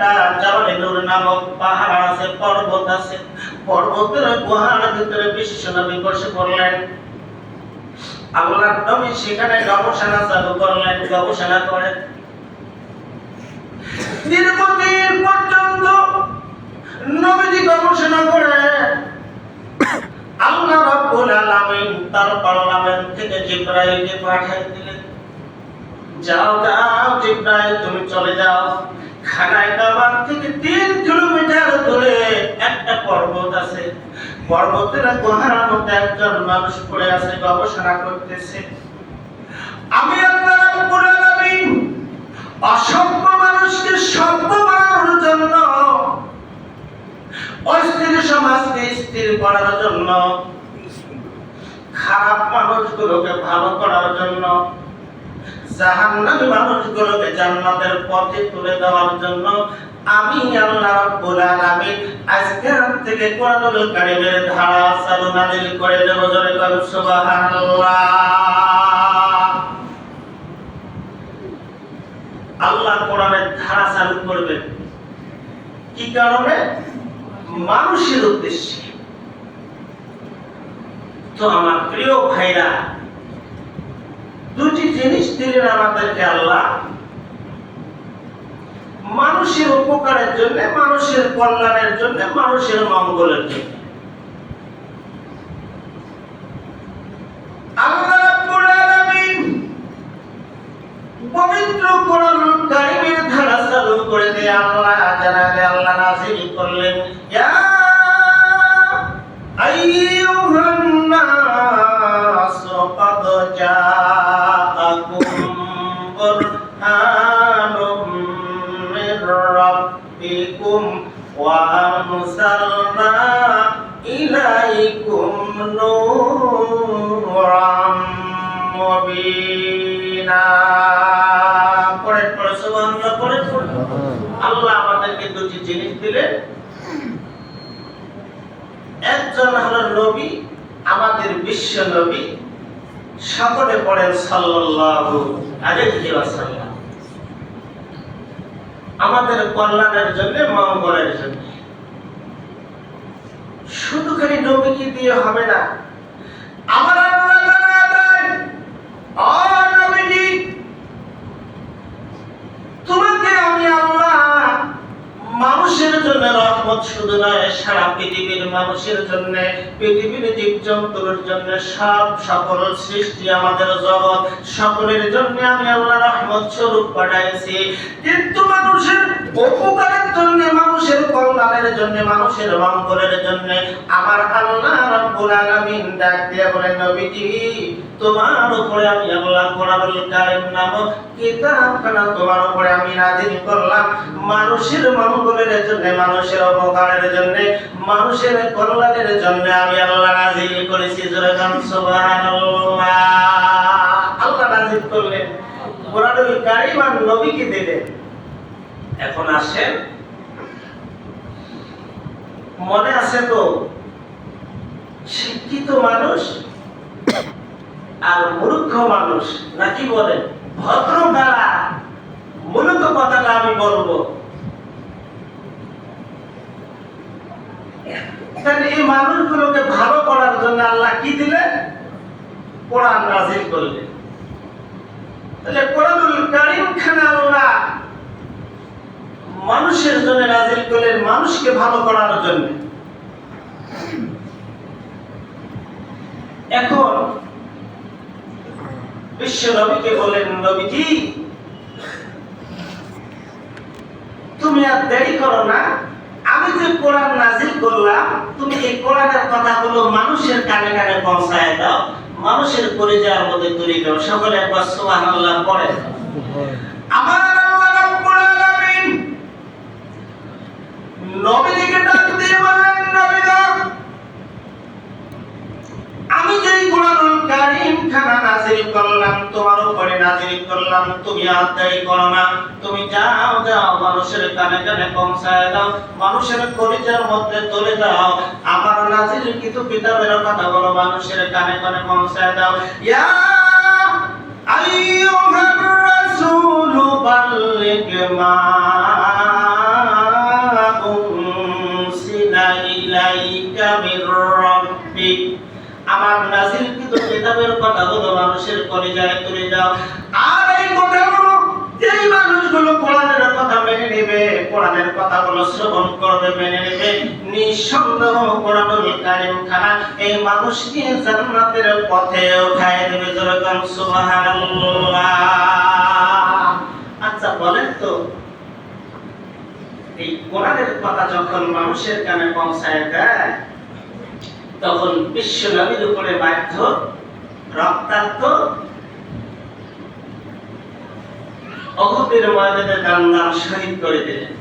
একটা জাবালে নূর নামক পাহাড় আছে, পর্বত আছে। পর্বতের গুহার ভিতরে বিশ্ব নবী বসে পড়লেন। আল্লাহর নবী সেখানে গবেষণা চালু করলেন, গবেষণা করেন। দীর্ঘদিন পর্যন্ত নবীজি গবেষণা করে আল্লাহ রাব্বুল আলামিন তার পার্লামেন্ট থেকে জিবরাইলকে পাঠিয়ে দিলেন, যাও যাও জিবরাইল, তুমি চলে যাও। খানায় কাবা থেকে 3 কিলোমিটার দূরে একটা পর্বত আছে। পর্বতের গুহার মধ্যে একজন মানুষ পড়ে আছে, গবেষণা করতেছে। আমি আল্লাহ রাব্বুল আলামিন অসভ্য মানুষকে সভ্য বানানোর জন্য, অস্থির সমাজকে স্থির করার জন্য, খারাপ মানুষগুলোকে ভালো করার জন্য, জাহান্নামী মানুষগুলোকে জান্নাতের পথে তুলে দেওয়ার জন্য আমি আল্লাহ রাব্বুল আলামিন আজকের থেকে কোরআনুল কারীমের ধারা চালু নাযিল করে দেব। জোরে বলুন সুবহানাল্লাহ। আল্লাহ কোরআনের ধারা চালু করবেন কি কারণে? মানুষের উদ্দেশ্যে। তো আমার প্রিয় ভাইরা, দুটি জিনিস দিলেন আমাদেরকে আল্লাহ, মানুষের উপকারের জন্য, মানুষের কল্যাণের জন্য, মানুষের মঙ্গলের জন্য। আল্লাহ রাব্বুল আলামিন পবিত্র কোরআনুল কারীমের ধারা চালু করে দিয়ে আল্লাহ জানালে, আল্লাহ নাযিল করলেন, ইয়া আইয়ুহান নাস ক্বাদ জাআকুম বুরহানুম মির রাব্বিকুম ওয়া আরসালনা ইলাইকুম নূরাম মুবিনা। আল্লাহ আমাদেরকে দুটি জিনিস দিলেন। একজন হলো নবী, আমাদের বিশ্ব নবী, সকলে পড়েন সাল্লাল্লাহু আলাইহি ওয়াসাল্লাম। আমাদের কল্যাণের জন্য, মঙ্গলের জন্য। শুধু খালি নবীকে দিয়ে হবে না, আমার আল্লাহ জানালেন, ও নবীজি, তোমাকে আমি আল্লাহ মানুষের জন্য রহমত শুধু নয়, সারা পৃথিবীর মানুষের জন্য, পৃথিবীর জীবজন্তুর জন্য, সকল সৃষ্টি, আমাদের জগৎ সকলের জন্য আমি আল্লাহ রহমত স্বরূপ পাঠাইছি। কিন্তু মানুষের উপকারের জন্য, মানুষের কল্যাণের জন্য, মানুষের মঙ্গলের জন্য আমার আল্লাহ রাব্বুল আলামিন ডাক দিয়ে বলেন, নবীজি, তোমার উপরে আমি আল্লাহ কোরআনুল কারীম নামক কিতাবখানা তোমার উপরে আমি নাযিল করলাম মানুষের মঙ্গলের জন্য, মানুষের উপকারের জন্য, মানুষের কল্যাণের জন্য আমি আল্লাহ নাযিল করেছি। জোরে বলুন সুবহানাল্লাহ। আল্লাহ নাযিল করলেন কোরআনুল কারীম আর নবীকে দিলেন। এখন আসেন, মনে আছে তো শিক্ষিত মানুষ আর মূর্খ মানুষ, নাকি বলেন? ভদ্র দ্বারা মূলত কথাটা আমি বলবো। তাহলে এই মানুষগুলোকে ভালো করার জন্য আল্লাহ কি দিলেন? কোরআন নাযিল করলেন। তাহলে কোরআনুল কারীম খানা আল্লাহ মানুষের জন্য নাযিল করলেন, মানুষকে ভালো করার জন্য। এখন বিশ্ব নবীকে বলেন, নবীজি, তুমি আর দেরি করো না, আমি যে কোরআন নাযিল করলাম, তুমি এই কোরআনের কথাগুলো মানুষের কানে কানে পৌঁছায় দাও, মানুষের পরিচয়ের মধ্যে তুলে দাও। সকলে একবার সুবহানাল্লাহ পড়েন। আমার আল্লাহ রাব্বুল আলামিন নবীকে ডাক দিয়ে বললেন, নবী গো, আমি যে কোরআনুল কারীম খানা নাযিল করলাম, তোমার উপরে নাযিল করলাম, তুমি আর দেরি করো না, তুমি যাও যাও মানুষের কানে কানে পৌঁছায় দাও, মানুষের পরিচয়ের মধ্যে তুলে দাও। আমার নাযিলকৃত কিতাবের কথাগুলো মানুষের কানে কানে পৌঁছায় দাও। ইয়া আইয়ুহার রাসূলু বাল্লিগ মা কথাগুলো মানুষের কলিজায় তুলে দাও। আর এই কথাগুলো যেই মানুষগুলো কোরআনের কথা মেনে নেবে, কোরআনের কথাগুলো শ্রবণ করবে, মেনে নেবে, নিঃসন্দেহ কোরআনুল কারীম খানা এই মানুষকে জান্নাতের পথে উঠায় দেবে। যেরকম সুবহানাল্লাহ। আচ্ছা বলেন তো, এই কোরআনের কথা যখন মানুষের কানে পৌঁছায় দেয়, তখন বিশ্ব নবীর উপরে বাধ্য রক্তাক্ত উহুদের ময়দানে দান শহীদ করে দিলেন।